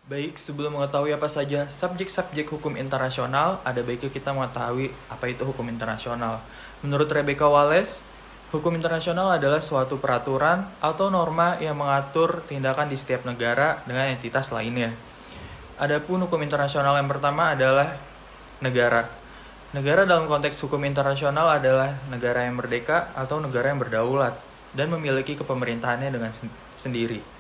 Baik, sebelum mengetahui apa saja subjek-subjek hukum internasional, ada baiknya kita mengetahui apa itu hukum internasional. Menurut Rebecca Wallace, hukum internasional adalah suatu peraturan atau norma yang mengatur tindakan di setiap negara dengan entitas lainnya. Adapun hukum internasional yang pertama adalah negara. Negara dalam konteks hukum internasional adalah negara yang merdeka atau negara yang berdaulat dan memiliki kepemerintahannya dengan sendiri.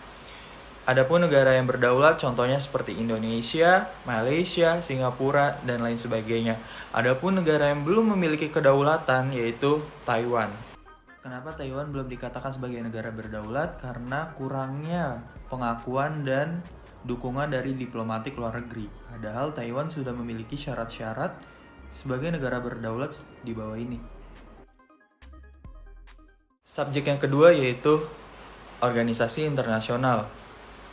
Adapun negara yang berdaulat contohnya seperti Indonesia, Malaysia, Singapura, dan lain sebagainya. Adapun negara yang belum memiliki kedaulatan yaitu Taiwan. Kenapa Taiwan belum dikatakan sebagai negara berdaulat? Karena kurangnya pengakuan dan dukungan dari diplomatik luar negeri. Padahal Taiwan sudah memiliki syarat-syarat sebagai negara berdaulat di bawah ini. Subjek yang kedua yaitu organisasi internasional.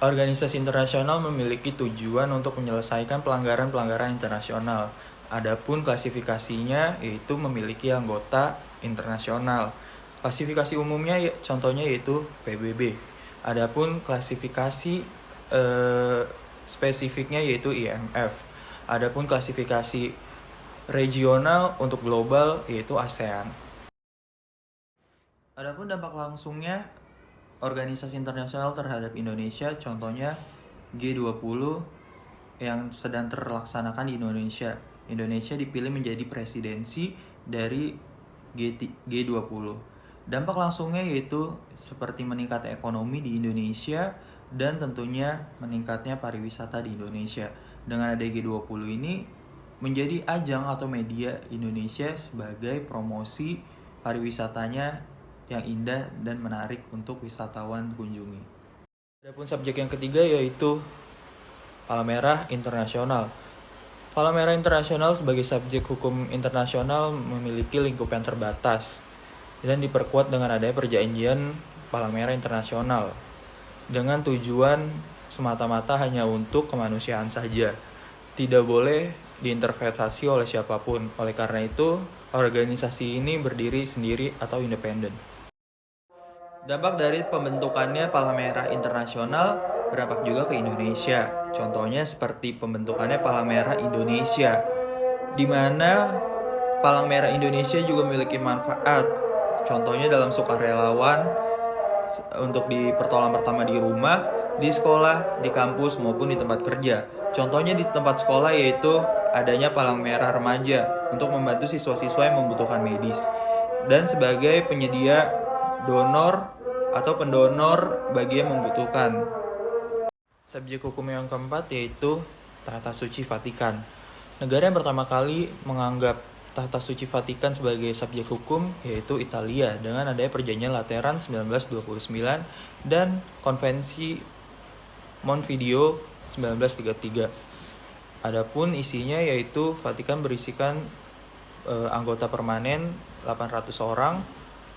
Organisasi internasional memiliki tujuan untuk menyelesaikan pelanggaran-pelanggaran internasional. Adapun klasifikasinya yaitu memiliki anggota internasional. Klasifikasi umumnya contohnya yaitu PBB. Adapun klasifikasi spesifiknya yaitu IMF. Adapun klasifikasi regional untuk global yaitu ASEAN. Adapun dampak langsungnya organisasi internasional terhadap Indonesia, contohnya G20 yang sedang terlaksanakan di Indonesia. Indonesia dipilih menjadi presidensi dari G20. Dampak langsungnya yaitu seperti meningkatnya ekonomi di Indonesia dan tentunya meningkatnya pariwisata di Indonesia. Dengan ada G20 ini menjadi ajang atau media Indonesia sebagai promosi pariwisatanya yang indah dan menarik untuk wisatawan kunjungi. Adapun subjek yang ketiga yaitu Palang Merah Internasional. Palang Merah Internasional sebagai subjek hukum internasional memiliki lingkup yang terbatas dan diperkuat dengan adanya perjanjian Palang Merah Internasional dengan tujuan semata-mata hanya untuk kemanusiaan saja. Tidak boleh diinterpretasi oleh siapapun. Oleh karena itu, organisasi ini berdiri sendiri atau independen. Dampak dari pembentukannya Palang Merah Internasional berdampak juga ke Indonesia. Contohnya seperti pembentukannya Palang Merah Indonesia, di mana Palang Merah Indonesia juga memiliki manfaat. Contohnya dalam sukarelawan untuk di pertolongan pertama di rumah, di sekolah, di kampus maupun di tempat kerja. Contohnya di tempat sekolah yaitu adanya Palang Merah Remaja untuk membantu siswa-siswa yang membutuhkan medis dan sebagai penyedia donor atau pendonor bagi yang membutuhkan. Subjek hukum yang keempat yaitu Tahta Suci Vatikan. Negara yang pertama kali menganggap Tahta Suci Vatikan sebagai subjek hukum yaitu Italia dengan adanya perjanjian Lateran 1929 dan Konvensi Montevideo 1933. Adapun isinya yaitu Vatikan berisikan anggota permanen 800 orang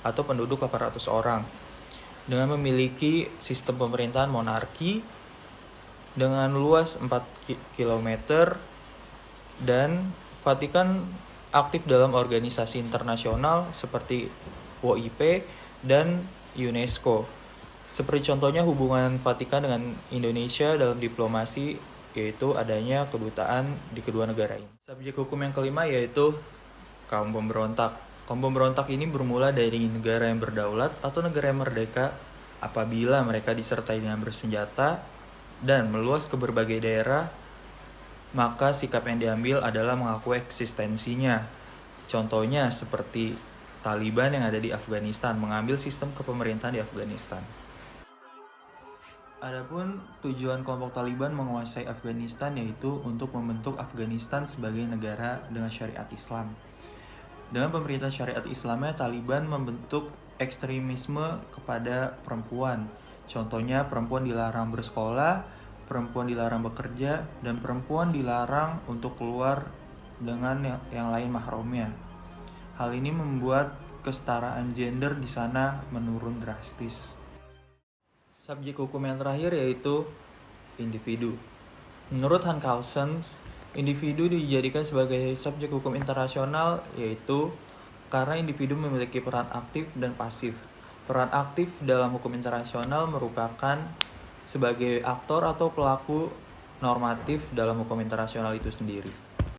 atau penduduk 800 orang dengan memiliki sistem pemerintahan monarki dengan luas 4 km dan Vatikan aktif dalam organisasi internasional seperti WIP dan UNESCO. Seperti contohnya hubungan Vatikan dengan Indonesia dalam diplomasi yaitu adanya kedutaan di kedua negara ini. Subjek hukum yang kelima yaitu kaum pemberontak. Kaum pemberontak ini bermula dari negara yang berdaulat atau negara yang merdeka apabila mereka disertai dengan bersenjata dan meluas ke berbagai daerah, maka sikap yang diambil adalah mengaku eksistensinya. Contohnya seperti Taliban yang ada di Afghanistan, mengambil sistem kepemerintahan di Afghanistan. Adapun tujuan kelompok Taliban menguasai Afghanistan yaitu untuk membentuk Afghanistan sebagai negara dengan syariat Islam. Dengan pemerintahan syariat Islamnya, Taliban membentuk ekstremisme kepada perempuan. Contohnya perempuan dilarang bersekolah, perempuan dilarang bekerja, dan perempuan dilarang untuk keluar dengan yang lain mahramnya. Hal ini membuat kesetaraan gender di sana menurun drastis. Subjek hukum yang terakhir yaitu individu. Menurut Hans Kelsen, individu dijadikan sebagai subjek hukum internasional yaitu karena individu memiliki peran aktif dan pasif. Peran aktif dalam hukum internasional merupakan sebagai aktor atau pelaku normatif dalam hukum internasional itu sendiri.